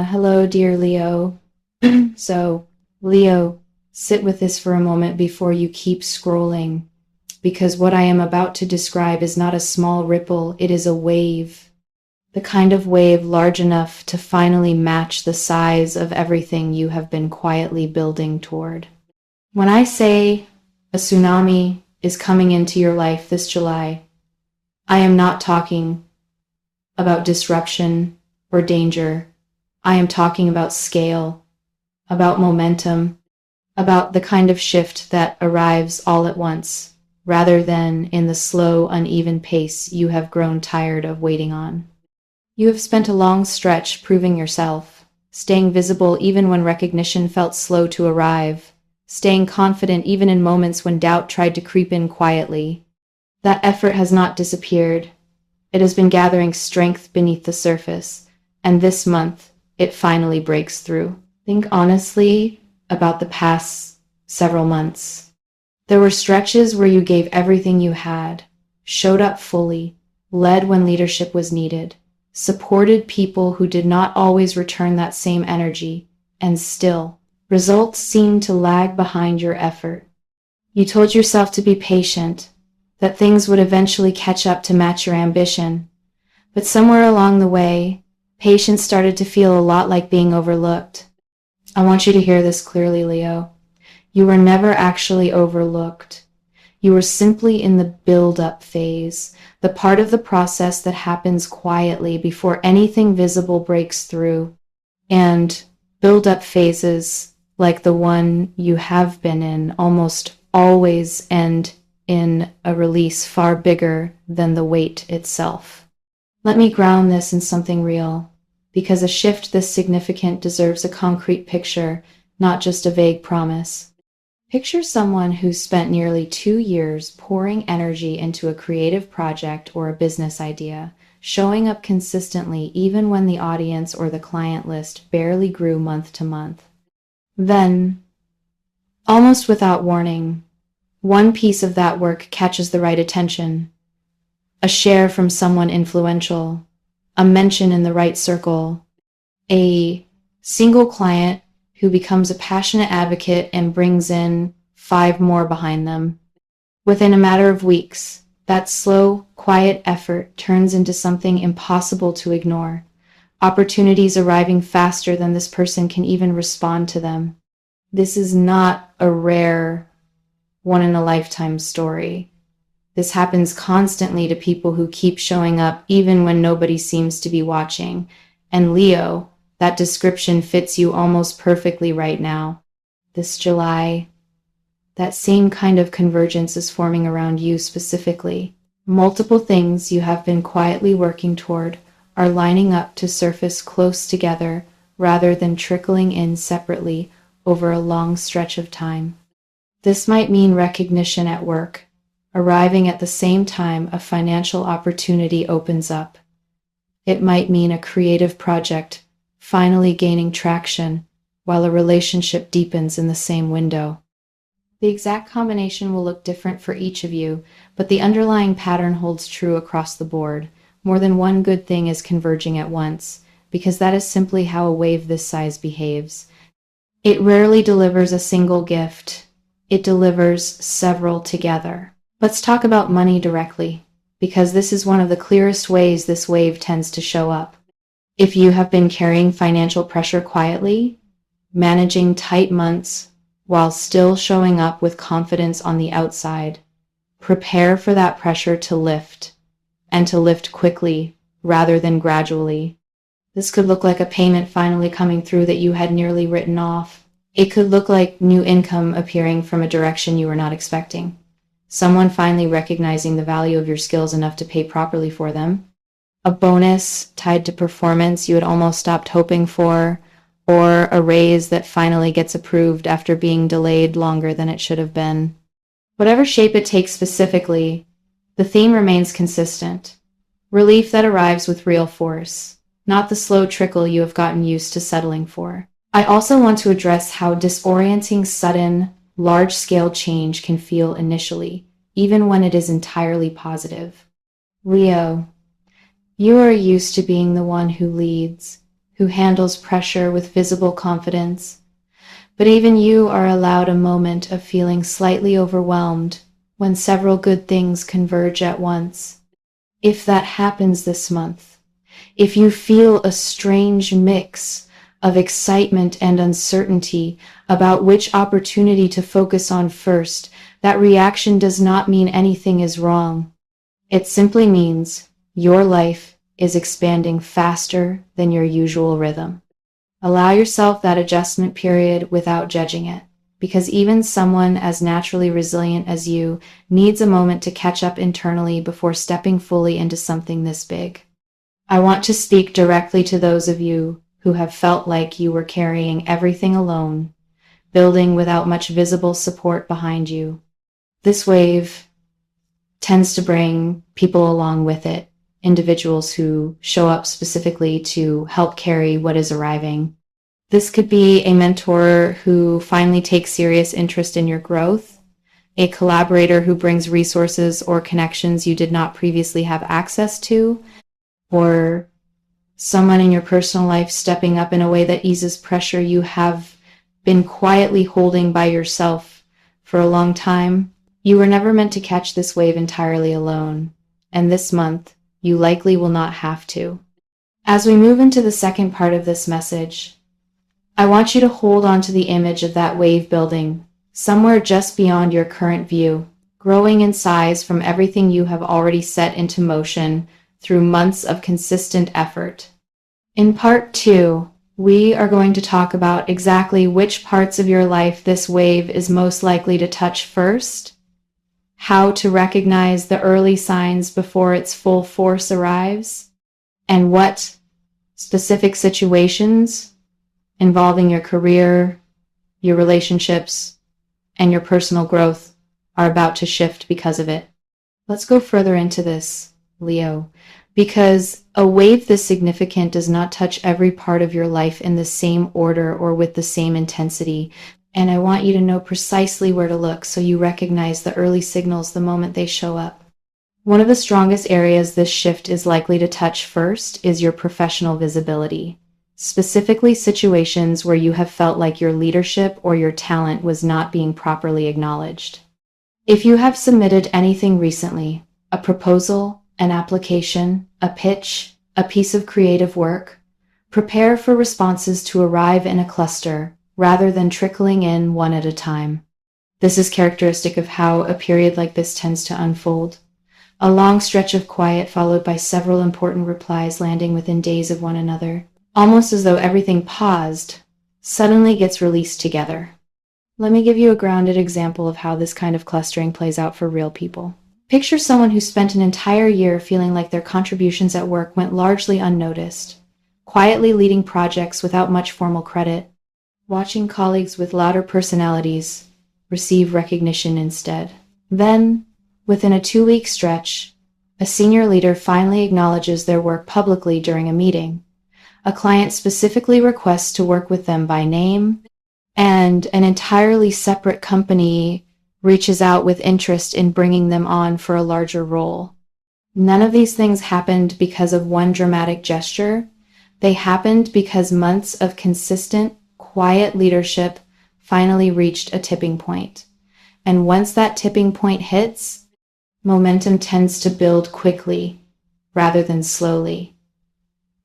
Hello, dear Leo. So, Leo, sit with this for a moment before you keep scrolling, because what I am about to describe is not a small ripple, it is a wave. The kind of wave large enough to finally match the size of everything you have been quietly building toward. When I say a tsunami is coming into your life this July, I am not talking about disruption or danger. I am talking about scale, about momentum, about the kind of shift that arrives all at once, rather than in the slow, uneven pace you have grown tired of waiting on. You have spent a long stretch proving yourself, staying visible even when recognition felt slow to arrive, staying confident even in moments when doubt tried to creep in quietly. That effort has not disappeared. It has been gathering strength beneath the surface, and this month, it finally breaks through. Think honestly about the past several months. There were stretches where you gave everything you had, showed up fully, led when leadership was needed, supported people who did not always return that same energy, and still, results seemed to lag behind your effort. You told yourself to be patient, that things would eventually catch up to match your ambition. But somewhere along the way, patience started to feel a lot like being overlooked. I want you to hear this clearly, Leo. You were never actually overlooked. You were simply in the build-up phase, the part of the process that happens quietly before anything visible breaks through. And build-up phases, like the one you have been in, almost always end in a release far bigger than the weight itself. Let me ground this in something real, because a shift this significant deserves a concrete picture, not just a vague promise. Picture someone who's spent nearly 2 years pouring energy into a creative project or a business idea, showing up consistently even when the audience or the client list barely grew month to month. Then, almost without warning, one piece of that work catches the right attention. A share from someone influential, a mention in the right circle, a single client who becomes a passionate advocate and brings in 5 more behind them. Within a matter of weeks, that slow, quiet effort turns into something impossible to ignore, opportunities arriving faster than this person can even respond to them. This is not a rare, one-in-a-lifetime story. This happens constantly to people who keep showing up even when nobody seems to be watching. And Leo, that description fits you almost perfectly right now. This July, that same kind of convergence is forming around you specifically. Multiple things you have been quietly working toward are lining up to surface close together rather than trickling in separately over a long stretch of time. This might mean recognition at work, arriving at the same time a financial opportunity opens up. It might mean a creative project finally gaining traction while a relationship deepens in the same window. The exact combination will look different for each of you, but the underlying pattern holds true across the board. More than one good thing is converging at once, because that is simply how a wave this size behaves. It rarely delivers a single gift. It delivers several together. Let's talk about money directly, because this is one of the clearest ways this wave tends to show up. If you have been carrying financial pressure quietly, managing tight months while still showing up with confidence on the outside, prepare for that pressure to lift, and to lift quickly rather than gradually. This could look like a payment finally coming through that you had nearly written off. It could look like new income appearing from a direction you were not expecting. Someone finally recognizing the value of your skills enough to pay properly for them. A bonus tied to performance you had almost stopped hoping for, or a raise that finally gets approved after being delayed longer than it should have been. Whatever shape it takes specifically, the theme remains consistent. Relief that arrives with real force, not the slow trickle you have gotten used to settling for. I also want to address how disorienting sudden, large-scale change can feel initially, even when it is entirely positive. Leo, you are used to being the one who leads, who handles pressure with visible confidence. But even you are allowed a moment of feeling slightly overwhelmed when several good things converge at once. If that happens this month, if you feel a strange mix of excitement and uncertainty about which opportunity to focus on first, that reaction does not mean anything is wrong. It simply means your life is expanding faster than your usual rhythm. Allow yourself that adjustment period without judging it, because even someone as naturally resilient as you needs a moment to catch up internally before stepping fully into something this big. I want to speak directly to those of you who have felt like you were carrying everything alone, building without much visible support behind you. This wave tends to bring people along with it, individuals who show up specifically to help carry what is arriving. This could be a mentor who finally takes serious interest in your growth, a collaborator who brings resources or connections you did not previously have access to, or someone in your personal life stepping up in a way that eases pressure you have been quietly holding by yourself for a long time. You were never meant to catch this wave entirely alone, and this month, you likely will not have to. As we move into the second part of this message, I want you to hold on to the image of that wave building, somewhere just beyond your current view, growing in size from everything you have already set into motion through months of consistent effort. In part 2, we are going to talk about exactly which parts of your life this wave is most likely to touch first, how to recognize the early signs before its full force arrives, and what specific situations involving your career, your relationships, and your personal growth are about to shift because of it. Let's go further into this, Leo, because a wave this significant does not touch every part of your life in the same order or with the same intensity. And I want you to know precisely where to look so you recognize the early signals the moment they show up. One of the strongest areas this shift is likely to touch first is your professional visibility, specifically situations where you have felt like your leadership or your talent was not being properly acknowledged. If you have submitted anything recently, a proposal, an application, a pitch, a piece of creative work, prepare for responses to arrive in a cluster rather than trickling in one at a time. This is characteristic of how a period like this tends to unfold. A long stretch of quiet followed by several important replies landing within days of one another, almost as though everything paused, suddenly gets released together. Let me give you a grounded example of how this kind of clustering plays out for real people. Picture someone who spent an entire year feeling like their contributions at work went largely unnoticed, quietly leading projects without much formal credit, watching colleagues with louder personalities receive recognition instead. Then, within a 2-week stretch, a senior leader finally acknowledges their work publicly during a meeting. A client specifically requests to work with them by name, and an entirely separate company reaches out with interest in bringing them on for a larger role. None of these things happened because of one dramatic gesture. They happened because months of consistent, quiet leadership finally reached a tipping point. And once that tipping point hits, momentum tends to build quickly rather than slowly.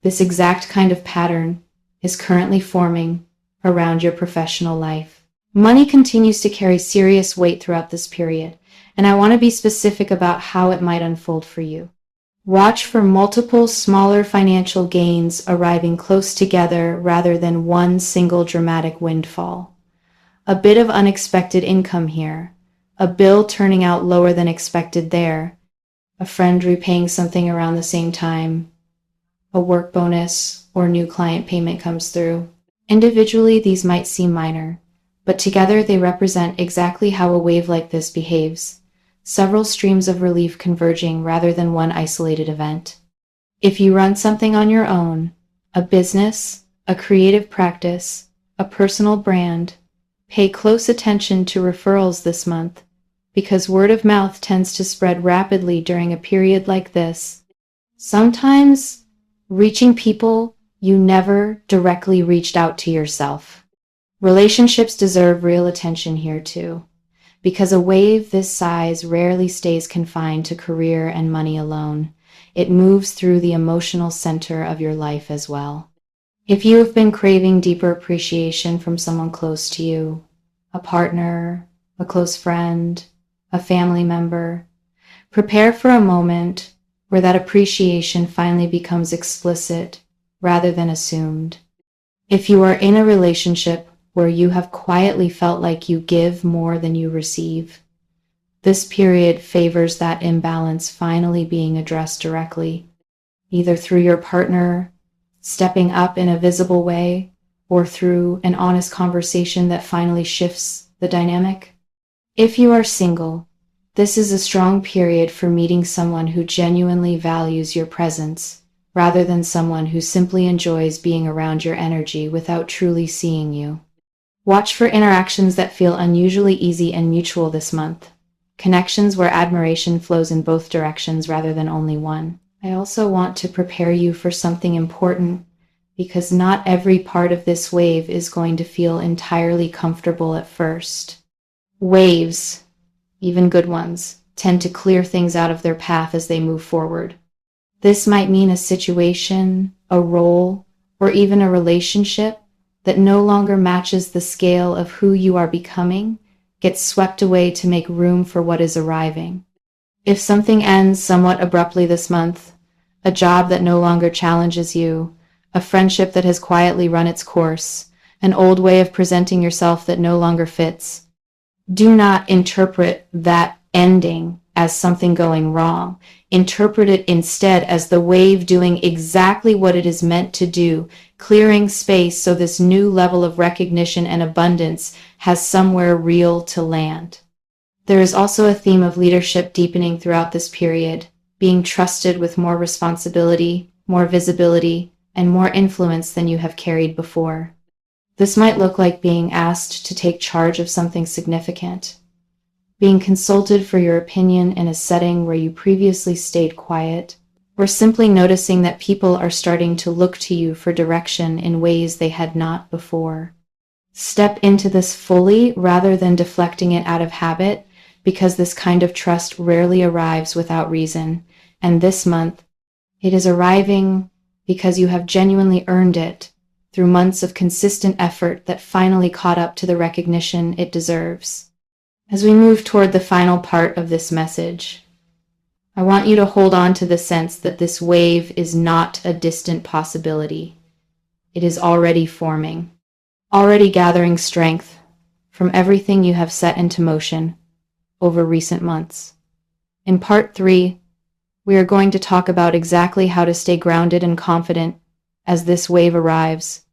This exact kind of pattern is currently forming around your professional life. Money continues to carry serious weight throughout this period, and I want to be specific about how it might unfold for you. Watch for multiple smaller financial gains arriving close together rather than one single dramatic windfall. A bit of unexpected income here, a bill turning out lower than expected there, a friend repaying something around the same time, a work bonus or new client payment comes through. Individually, these might seem minor, but together they represent exactly how a wave like this behaves, several streams of relief converging rather than one isolated event. If you run something on your own, a business, a creative practice, a personal brand, pay close attention to referrals this month, because word of mouth tends to spread rapidly during a period like this. Sometimes reaching people You never directly reached out to yourself. Relationships deserve real attention here too, because a wave this size rarely stays confined to career and money alone. It moves through the emotional center of your life as well. If you have been craving deeper appreciation from someone close to you, a partner, a close friend, a family member, prepare for a moment where that appreciation finally becomes explicit rather than assumed. If you are in a relationship where you have quietly felt like you give more than you receive, this period favors that imbalance finally being addressed directly, either through your partner stepping up in a visible way or through an honest conversation that finally shifts the dynamic. If you are single, this is a strong period for meeting someone who genuinely values your presence, rather than someone who simply enjoys being around your energy without truly seeing you. Watch for interactions that feel unusually easy and mutual this month. Connections where admiration flows in both directions rather than only one. I also want to prepare you for something important, because not every part of this wave is going to feel entirely comfortable at first. Waves, even good ones, tend to clear things out of their path as they move forward. This might mean a situation, a role, or even a relationship that no longer matches the scale of who you are becoming gets swept away to make room for what is arriving. If something ends somewhat abruptly this month, a job that no longer challenges you, a friendship that has quietly run its course, an old way of presenting yourself that no longer fits, do not interpret that ending as something going wrong. Interpret it instead as the wave doing exactly what it is meant to do, clearing space so this new level of recognition and abundance has somewhere real to land. There is also a theme of leadership deepening throughout this period, being trusted with more responsibility, more visibility, and more influence than you have carried before. This might look like being asked to take charge of something significant, being consulted for your opinion in a setting where you previously stayed quiet, or simply noticing that people are starting to look to you for direction in ways they had not before. Step into this fully rather than deflecting it out of habit, because this kind of trust rarely arrives without reason, and this month, it is arriving because you have genuinely earned it through months of consistent effort that finally caught up to the recognition it deserves. As we move toward the final part of this message, I want you to hold on to the sense that this wave is not a distant possibility. It is already forming, already gathering strength from everything you have set into motion over recent months. In part 3, we are going to talk about exactly how to stay grounded and confident as this wave arrives.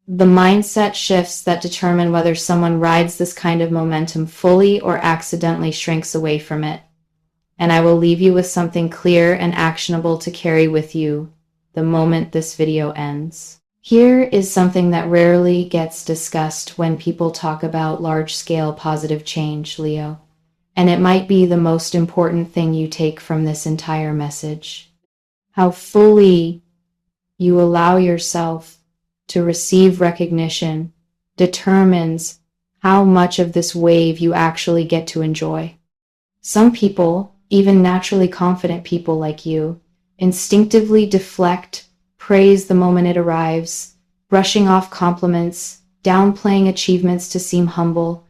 The mindset shifts that determine whether someone rides this kind of momentum fully or accidentally shrinks away from it. And I will leave you with something clear and actionable to carry with you the moment this video ends. Here is something that rarely gets discussed when people talk about large-scale positive change, Leo. And it might be the most important thing you take from this entire message. How fully you allow yourself to receive recognition determines how much of this wave you actually get to enjoy. Some people, even naturally confident people like you, instinctively deflect praise the moment it arrives, brushing off compliments, downplaying achievements to seem humble,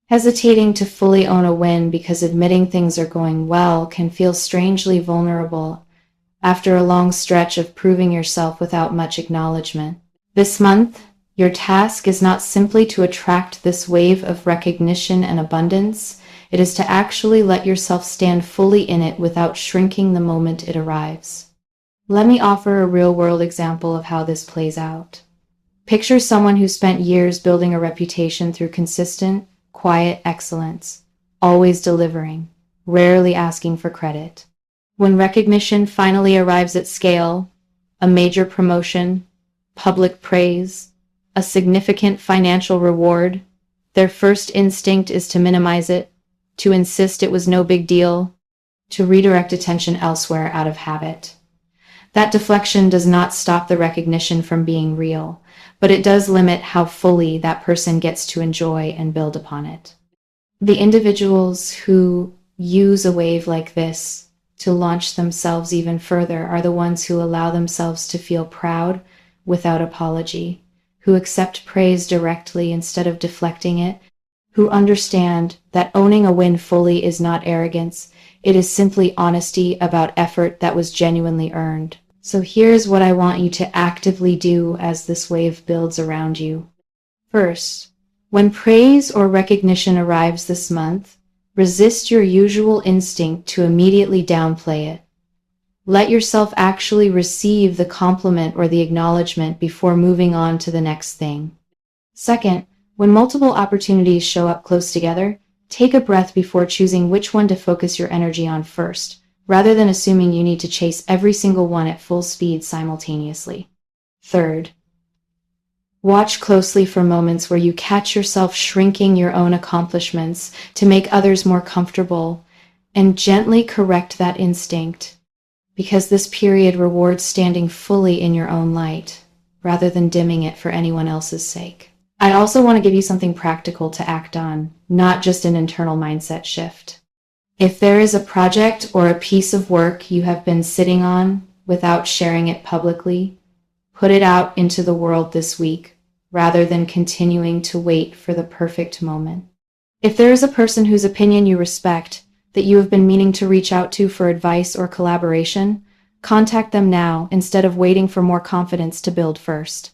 hesitating to fully own a win because admitting things are going well can feel strangely vulnerable after a long stretch of proving yourself without much acknowledgement. This month, your task is not simply to attract this wave of recognition and abundance. It is to actually let yourself stand fully in it without shrinking the moment it arrives. Let me offer a real-world example of how this plays out. Picture someone who spent years building a reputation through consistent, quiet excellence, always delivering, rarely asking for credit. When recognition finally arrives at scale, a major promotion, public praise, a significant financial reward, their first instinct is to minimize it, to insist it was no big deal, to redirect attention elsewhere out of habit. That deflection does not stop the recognition from being real, but it does limit how fully that person gets to enjoy and build upon it. The individuals who use a wave like this to launch themselves even further are the ones who allow themselves to feel proud without apology, who accept praise directly instead of deflecting it, who understand that owning a win fully is not arrogance, it is simply honesty about effort that was genuinely earned. So here's what I want you to actively do as this wave builds around you. First, when praise or recognition arrives this month, resist your usual instinct to immediately downplay it. Let yourself actually receive the compliment or the acknowledgement before moving on to the next thing. Second, when multiple opportunities show up close together, take a breath before choosing which one to focus your energy on first, rather than assuming you need to chase every single one at full speed simultaneously. Third, watch closely for moments where you catch yourself shrinking your own accomplishments to make others more comfortable, and gently correct that instinct, because this period rewards standing fully in your own light, rather than dimming it for anyone else's sake. I also want to give you something practical to act on, not just an internal mindset shift. If there is a project or a piece of work you have been sitting on without sharing it publicly, put it out into the world this week, rather than continuing to wait for the perfect moment. If there is a person whose opinion you respect, that you have been meaning to reach out to for advice or collaboration, contact them now instead of waiting for more confidence to build first.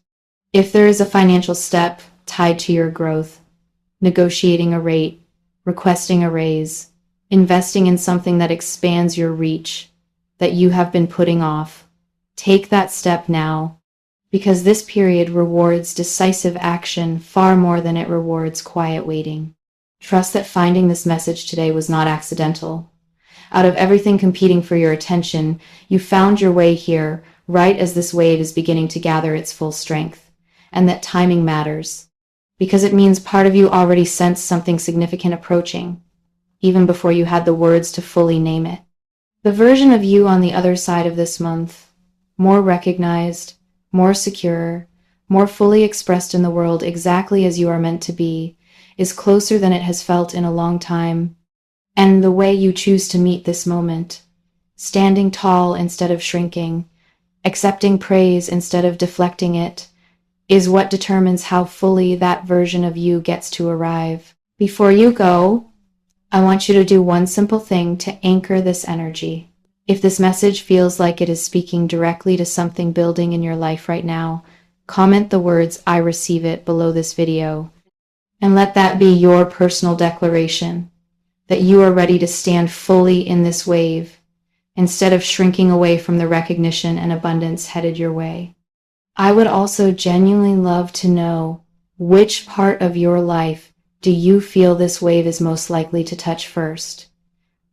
If there is a financial step tied to your growth, negotiating a rate, requesting a raise, investing in something that expands your reach that you have been putting off, take that step now, because this period rewards decisive action far more than it rewards quiet waiting. Trust that finding this message today was not accidental. Out of everything competing for your attention, you found your way here right as this wave is beginning to gather its full strength, and that timing matters, because it means part of you already sensed something significant approaching, even before you had the words to fully name it. The version of you on the other side of this month, more recognized, more secure, more fully expressed in the world exactly as you are meant to be, is closer than it has felt in a long time. And the way you choose to meet this moment, standing tall instead of shrinking, accepting praise instead of deflecting it, is what determines how fully that version of you gets to arrive. Before you go, I want you to do one simple thing to anchor this energy. If this message feels like it is speaking directly to something building in your life right now, comment the words "I receive it" below this video, and let that be your personal declaration that you are ready to stand fully in this wave instead of shrinking away from the recognition and abundance headed your way. I would also genuinely love to know which part of your life do you feel this wave is most likely to touch first?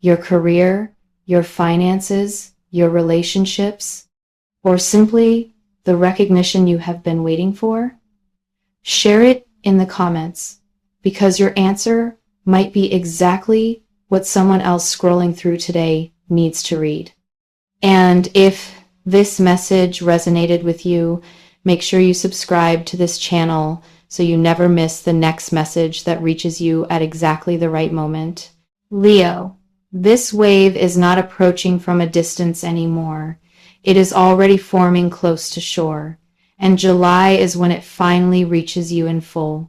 Your career, your finances, your relationships, or simply the recognition you have been waiting for? Share it in the comments, because your answer might be exactly what someone else scrolling through today needs to read. And if this message resonated with you, make sure you subscribe to this channel so you never miss the next message that reaches you at exactly the right moment. Leo, this wave is not approaching from a distance anymore. It is already forming close to shore, and July is when it finally reaches you in full.